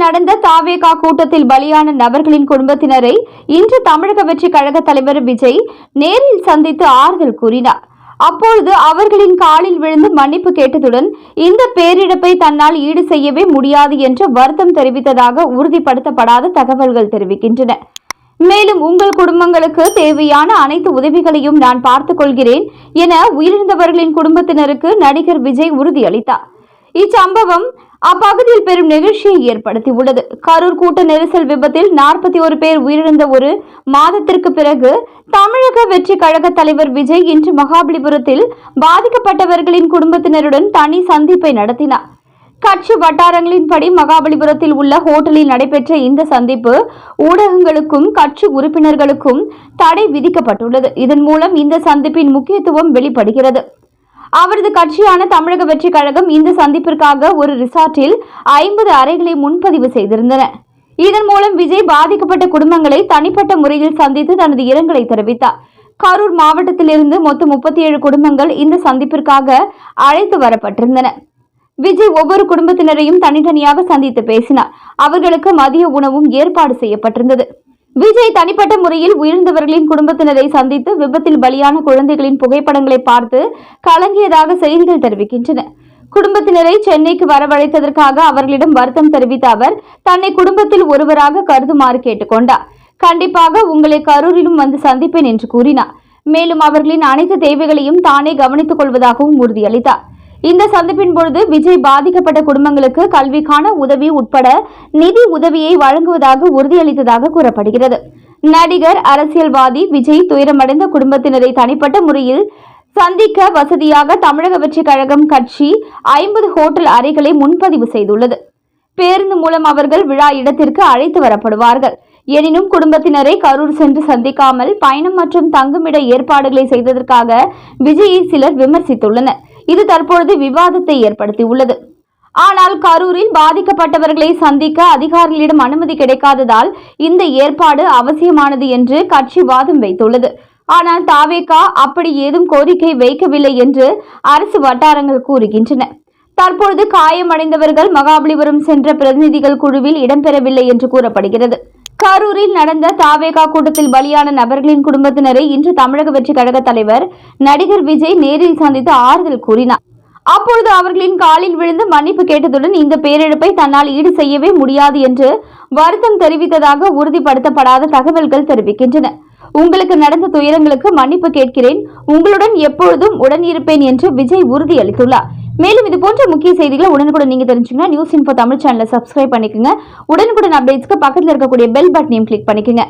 நடந்த தாவேகா கூட்டத்தில் பலியான நபர்களின் குடும்பத்தினரை இன்று தமிழக வெற்றி கழக தலைவர் விஜய் நேரில் சந்தித்து ஆறுதல் கூறினார். அப்பொழுது அவர்களின் காலில் விழுந்து மன்னிப்பு கேட்டதுடன் இந்த பேரிழப்பை தன்னால் ஈடு செய்யவே முடியாது என்று வருத்தம் தெரிவித்ததாக உறுதிப்படுத்தப்படாத தகவல்கள் தெரிவிக்கின்றன. மேலும் உங்கள் குடும்பங்களுக்கு தேவையான அனைத்து உதவிகளையும் நான் பார்த்துக் கொள்கிறேன் என உயிரிழந்தவர்களின் குடும்பத்தினருக்கு நடிகர் விஜய் உறுதியளித்தார். இச்சம்பவம் அப்பகுதியில் பெரும் நிகழ்ச்சியை ஏற்படுத்தியுள்ளது. கரூர் கூட்ட நெரிசல் விபத்தில் 41 பேர் உயிரிழந்த ஒரு மாதத்திற்கு பிறகு தமிழக வெற்றி கழக தலைவர் விஜய் இன்று மகாபலிபுரத்தில் பாதிக்கப்பட்டவர்களின் குடும்பத்தினருடன் தனி சந்திப்பை நடத்தினார். கட்சி வட்டாரங்களின்படி மகாபலிபுரத்தில் உள்ள ஹோட்டலில் நடைபெற்ற இந்த சந்திப்பு ஊடகங்களுக்கும் கட்சி உறுப்பினர்களுக்கும் தடை விதிக்கப்பட்டுள்ளது. இதன் மூலம் இந்த சந்திப்பின் முக்கியத்துவம் வெளிப்படுகிறது. அவரது கட்சியான தமிழக வெற்றி கழகம் இந்த சந்திப்பிற்காக ஒரு ரிசார்ட்டில் 50 அறைகளை முன்பதிவு செய்திருந்தன. இதன் மூலம் விஜய் பாதிக்கப்பட்ட குடும்பங்களை தனிப்பட்ட முறையில் சந்தித்து தனது இரங்கலை தெரிவித்தார். கரூர் மாவட்டத்திலிருந்து மொத்தம் 37 குடும்பங்கள் இந்த சந்திப்பிற்காக அழைத்து வரப்பட்டிருந்தன. விஜய் ஒவ்வொரு குடும்பத்தினரையும் தனித்தனியாக சந்தித்து பேசினார். அவர்களுக்கு மதிய உணவும் ஏற்பாடு செய்யப்பட்டிருந்தது. விஜய் தனிப்பட்ட முறையில் உயிர்ந்தவர்களின் குடும்பத்தினரை சந்தித்து விபத்தில் பலியான குழந்தைகளின் புகைப்படங்களை பார்த்து கலங்கியதாக செய்திகள் தெரிவிக்கின்றன. குடும்பத்தினரை சென்னைக்கு வரவழைத்ததற்காக அவர்களிடம் வருத்தம் தெரிவித்த அவர் தன்னை குடும்பத்தில் ஒருவராக கருதுமாறு கேட்டுக்கொண்டார். கண்டிப்பாக உங்களை கரூரிலும் வந்து சந்திப்பேன் என்று கூறினார். மேலும் அவர்களின் அனைத்து தேவைகளையும் தானே கவனித்துக் கொள்வதாகவும் உறுதியளித்தார். இந்த சந்திப்பின் பொழுது விஜய் பாதிக்கப்பட்ட குடும்பங்களுக்கு கல்விக்கான உதவி உட்பட நிதி உதவியை வழங்குவதாக உறுதியளித்ததாக கூறப்படுகிறது. நடிகர் அரசியல்வாதி விஜய் துயரமடைந்த குடும்பத்தினரை தனிப்பட்ட முறையில் சந்திக்க வசதியாக தமிழக வெற்றி கழகம் கட்சி 50 ஹோட்டல் அறைகளை முன்பதிவு செய்துள்ளது. பேருந்து மூலம் அவர்கள் விழா இடத்திற்கு அழைத்து வரப்படுவார்கள். எனினும் குடும்பத்தினரை கரூர் சென்று சந்திக்காமல் பயணம் மற்றும் தங்குமிட ஏற்பாடுகளை செய்ததற்காக விஜயை சிலர் விமர்சித்துள்ளனர். இது தற்பொழுது விவாதத்தை ஏற்படுத்தியுள்ளது. ஆனால் கரூரில் பாதிக்கப்பட்டவர்களை சந்திக்க அதிகாரிகளிடம் அனுமதி கிடைக்காததால் இந்த ஏற்பாடு அவசியமானது என்று கட்சி வாதம் வைத்துள்ளது. ஆனால் தாவேகா அப்படி ஏதும் கோரிக்கை வைக்கவில்லை என்று அரசு வட்டாரங்கள் கூறுகின்றன. தற்பொழுது காயமடைந்தவர்கள் மகாபலிபுரம் சென்ற பிரதிநிதிகள் குழுவில் இடம்பெறவில்லை என்று கூறப்படுகிறது. கரூரில் நடந்த தாவேகா கூட்டத்தில் பலியான நபர்களின் குடும்பத்தினரை இன்று தமிழக வெற்றி கழக தலைவர் நடிகர் விஜய் நேரில் சந்தித்து ஆறுதல் கூறினார். அப்பொழுது அவர்களின் காலில் விழுந்து மன்னிப்பு கேட்டதுடன் இந்த பேரிழப்பை தன்னால் ஈடு செய்யவே முடியாது என்று வருத்தம் தெரிவித்ததாக உறுதிப்படுத்தப்படாத தகவல்கள் தெரிவிக்கின்றன. உங்களுக்கு நடந்த துயரங்களுக்கு மன்னிப்பு கேட்கிறேன். உங்களுடன் எப்பொழுதும் உடன் இருப்பேன் என்று விஜய் உறுதியளித்துள்ளார். மேலும் இது போன்ற முக்கிய செய்திகளை உடனுக்குடன் நீங்க தெரிஞ்சுக்கணும் நியூஸ் இன்ஃபோ தமிழ் சேனலை சப்ஸ்கிரைப் பண்ணிக்கோங்க. உடனுக்குடன் அப்டேட்ஸ்க்கு பக்கத்தில் இருக்கக்கூடிய பெல் பட்டனையும் கிளிக் பண்ணிக்கோங்க.